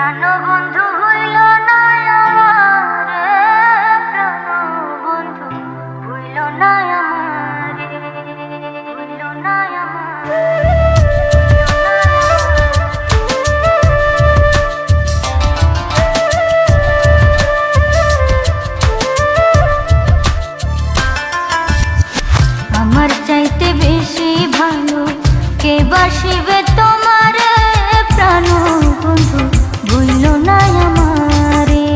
প্রাণবন্ধু হইল না আমারে, প্রাণবন্ধু হইল না আমারে, হইল না আমারে। আমার চাইতে বেশি ভালো কে বাসিবে তোমারে, প্রাণবন্ধু ভুইল না আমারে।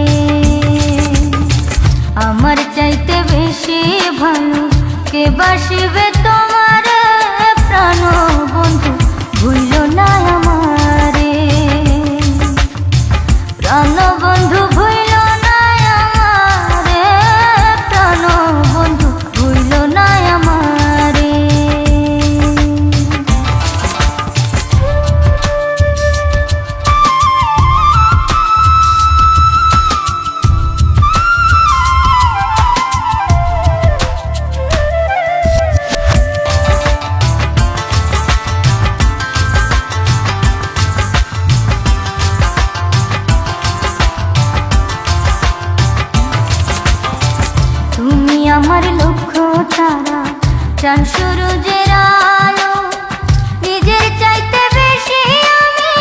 আমার চাইতে বেশি ভালো কে বাসিবে তোমারে, প্রাণবন্ধু ভুইল না আমারে। প্রাণবন্ধু ভুইল না আমারে, প্রাণবন্ধু ভুইল না আমারে। তুমি আমার লক্ষ্য তারা, চাঁদ সূরজের আলো, নিজের চাইতে বেশি আমি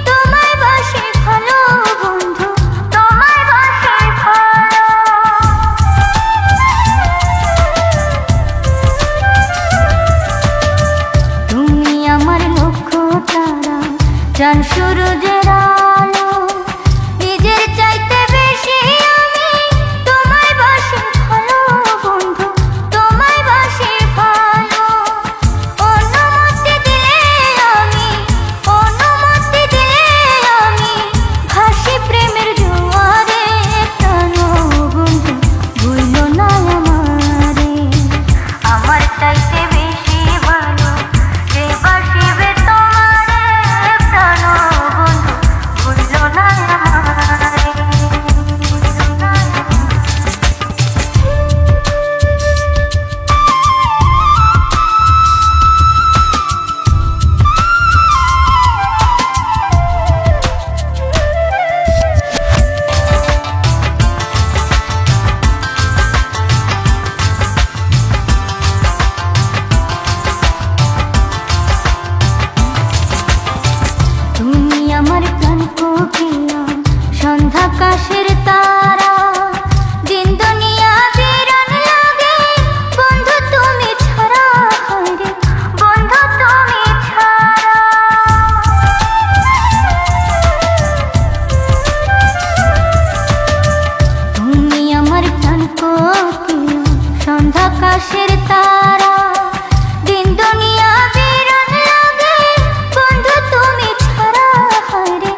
তোমায় বাসি ভালো বন্ধু, তোমায় বাসি ভালো। তুমি আমার লক্ষ্য তারা, চাঁদ সূরজের আলো, নিজের চাইতে বেশি আমি তোমায় বাসি ভালো বন্ধু, তোমায় বাসি ভালো। অনুমতি দিলে আমি, অনুমতি দিলে আমি ভাসি প্রেমের জোয়ারে, প্রাণবন্ধু ভুইল না আমারে। আমার চাইতে বেশি ভালো কে বাসিবে তোমারে, প্রাণবন্ধু ভুইল না আমারে, ভুইল না আমারে। তুমি আমার প্রাণ কোকিলা, সন্ধ্যাকাশের তারা, দিন দুনিয়া বিরান লাগে বন্ধু তুমি ছাড়া, হায়রে বন্ধু তুমি ছাড়া। তুমি আমার প্রাণ কোকিলা, সন্ধ্যাকাশের তারা, দিন দুনিয়া বিরান লাগে বন্ধু তুমি ছাড়া, হায়রে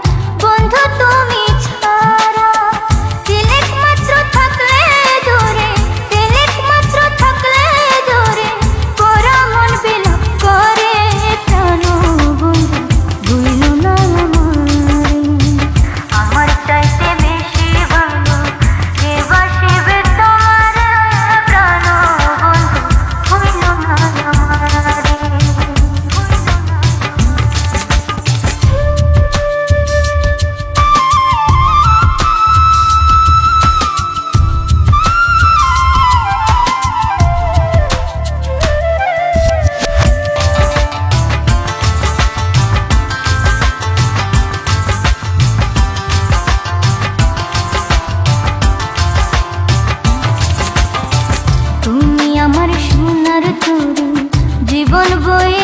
বন্ধু তুমি ছাড়া। তিলেক মাত্র থাকলে দূরে, তিলেক মাত্র থাকলে দূরে, পরা মন বিলাপ করে, প্রাণবন্ধু ভুইল না আমারে। আমার চাইতে বেশি ভালো কে বাসিবে তোমারে, প্রাণবন্ধু ভুইল না আমারে, ভুইল না তুমি আমার সোনার তরী, জীবন বই